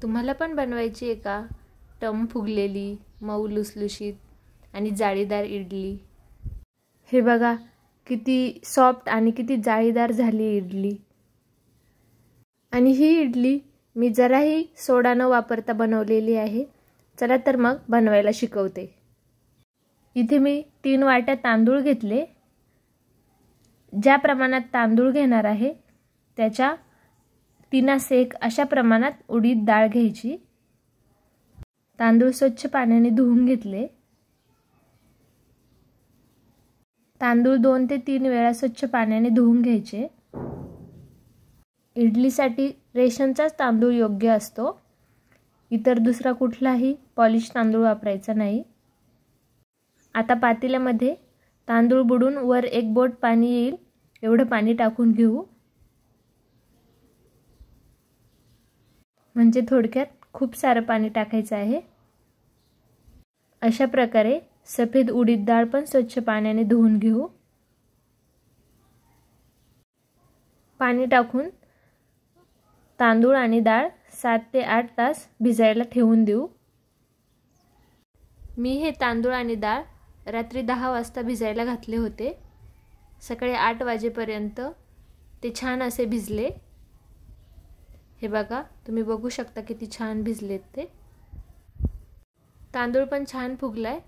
तुम्हाला पण बनवायची आहे का टम फुगलेली, मऊ लुसलुशीत आणि जाळीदार इडली? हे बघा किती सॉफ्ट आणि किती जाळीदार झाली इडली. आणि ही इडली मी जराही सोडा न वापरता बनवलेली आहे. चला तर मग बनवायला शिकवते. इथे मी 3 वाट्या तांदूळ घेतले. ज्या प्रमाणात तांदूळ घेणार आहे त्याच्या 3/1 अशा प्रमाणात उडीद डाळ घ्यायची. तांदूळ स्वच्छ पाण्याने धुवून घेतले. तांदूळ 2 ते 3 वेळा स्वच्छ पाण्याने धुवून घ्यायचे. इडलीसाठी रेशनचाच तांदूळ योग्य असतो. इतर दुसरा कुठलाही पॉलिश तांदूळ वापरायचा नाही. आता पातेल्यामध्ये तांदूळ बुडून वर 1 बोट पाणी येईल एवढं पाणी टाकून घेऊ. म्हणजे थोडक्यात खूप सारं पाणी टाकायचं आहे. अशा प्रकारे सफेद उडीद डाळ पण स्वच्छ पाण्याने धुवून घेऊ. पाणी टाकून तांदूळ आणि डाळ 7 ते 8 तास भिजायला ठेवून देऊ. मी हे तांदूळ आणि डाळ रात्री 10 वाजता भिजायला घातले होते. सकाळी 8 वाजेपर्यंत ते छान असे भिजले. हे बघा तुम्ही बघू शकता किती छान भिजलेत ते. तांदूळ पण छान फुगलाय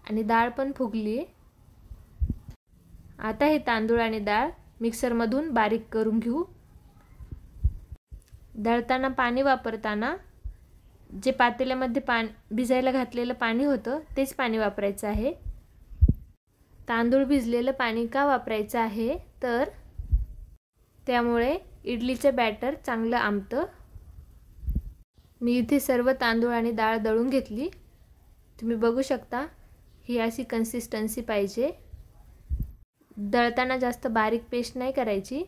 आणि डाळ पण फुगली आहे. आता हे तांदूळ आणि डाळ मिक्सरमधून बारीक करून घेऊ. दळताना पाणी वापरताना जे पातेल्यामध्ये भिजायला घातलेलं पाणी होतं तेच पाणी वापरायचं आहे. तांदूळ भिजलेलं पाणी का वापरायचं आहे तर त्यामुळे इडलीचं बॅटर चांगलं आंबतं. मी इथे सर्व तांदूळ आणि डाळ दळून घेतली. तुम्ही बघू शकता ही अशी कन्सिस्टन्सी पाहिजे. दळताना जास्त बारीक पेस्ट नाही करायची.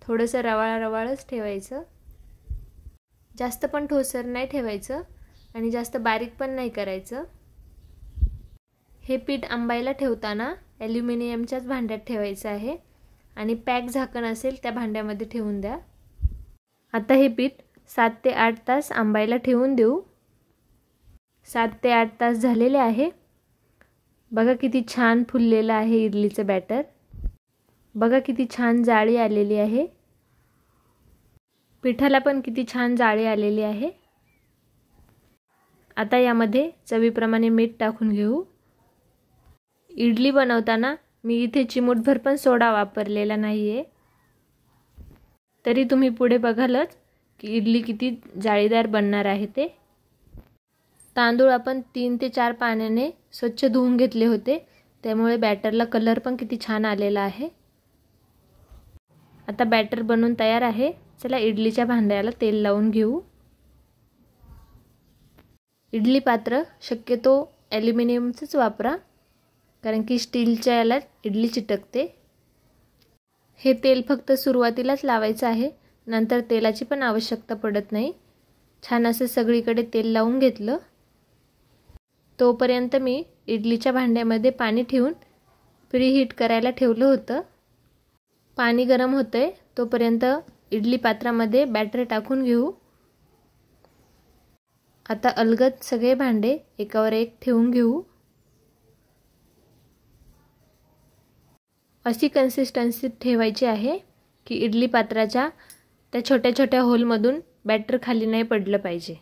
थोडंसं रवाळच ठेवायचं. जास्त पण ठोसर नाही ठेवायचं आणि जास्त बारीक पण नाही करायचं. हे पीठ आंबायला ठेवताना ॲल्युमिनियमच्याच भांड्यात ठेवायचं आहे आणि पॅक झाकण असेल त्या भांड्यामध्ये ठेवून द्या. आता हे पीठ 7 ते 8 तास आंबायला ठेवून देऊ. 7 ते 8 तास झालेले आहे. बघा किती छान फुललेलं आहे इडलीचं बॅटर. बघा किती छान जाळी आलेली आहे. पिठाला पण किती छान जाळी आलेली आहे. आता यामध्ये चवीप्रमाणे मीठ टाकून घेऊ. इडली बनवताना मी इथे चिमूटभर पण सोडा वापरलेला नाहीये. तरी तुम्ही पुढे बघालच की इडली किती जाळीदार बनणार आहे ते. तांदूळ आपण 3 ते 4 पाण्याने स्वच्छ धुवून घेतले होते त्यामुळे बॅटरला कलर पण किती छान आलेला आहे. आता बॅटर बनवून तयार आहे. चला इडलीच्या भांड्याला तेल लावून घेऊ. इडली पात्र शक्यतो ॲल्युमिनियमचंच वापरा कारण की स्टीलच्या याला इडली चिटकते. हे तेल फक्त सुरुवातीलाच लावायचं आहे. नंतर तेलाची पण आवश्यकता पडत नाही. छान असं सगळीकडे तेल लावून घेतलं. तोपर्यंत मी इडलीच्या भांड्यामध्ये पाणी ठेवून प्रीहीट करायला ठेवलं होतं. पाणी गरम होतंय तोपर्यंत इडली पात्रामध्ये बॅटर टाकून घेऊ. आता अलगद सगळे भांडे एकावर एक ठेवून घेऊ. अशी कन्सिस्टन्सी ठेवायची आहे की इडली पात्राच्या त्या छोट्या छोट्या होलमधून बॅटर खाली नाही पडलं पाहिजे.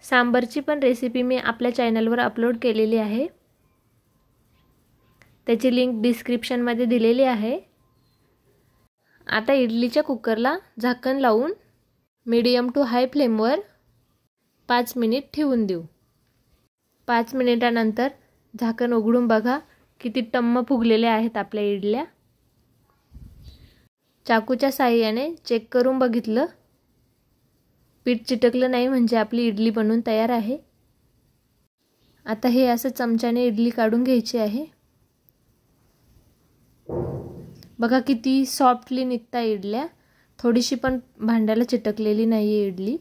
सांबरची पण रेसिपी मी आपल्या चॅनलवर अपलोड केलेली आहे. त्याची लिंक डिस्क्रिप्शनमध्ये दिलेली आहे. आता इडलीच्या कुकरला झाकण लावून मीडियम टू हाय फ्लेमवर 5 मिनिट ठेवून देऊ. 5 मिनिटानंतर झाकण उघडून बघा किती टम्म फुगलेल्या आहेत आपल्या इडल्या. चाकूच्या साहाय्याने चेक करून बघितलं. पीठ चिटकलं नाही म्हणजे आपली इडली बनवून तयार आहे. आता हे असं चमच्याने इडली काढून घ्यायची आहे. बघा किती सॉफ्टली निघता इडल्या. थोडीशी पण भांड्याला चिटकलेली नाहीये इडली.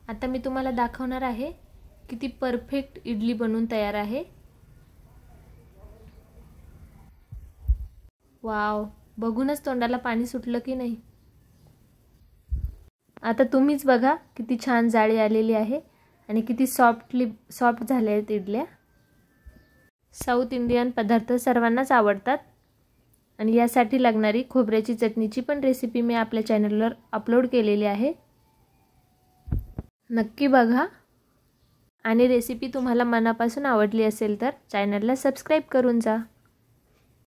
आता मी तुम्हाला दाखवणार आहे किती परफेक्ट इडली बनवून तयार आहे. वाव, बघूनच तोंडाला पाणी सुटलं की नाही. आता तुम्हीच बघा किती छान जाळी आलेली आहे आणि किती सॉफ्ट झाल्या आहेत इडल्या. साऊथ इंडियन पदार्थ सर्वांनाच आवडतात आणि यासाठी लागणारी खोबऱ्याची चटणीची पण रेसिपी मी आपल्या चॅनलवर अपलोड केलेली आहे. नक्की बघा आणि रेसिपी तुम्हाला मनापासून आवडली असेल तर चॅनलला सबस्क्राईब करून जा.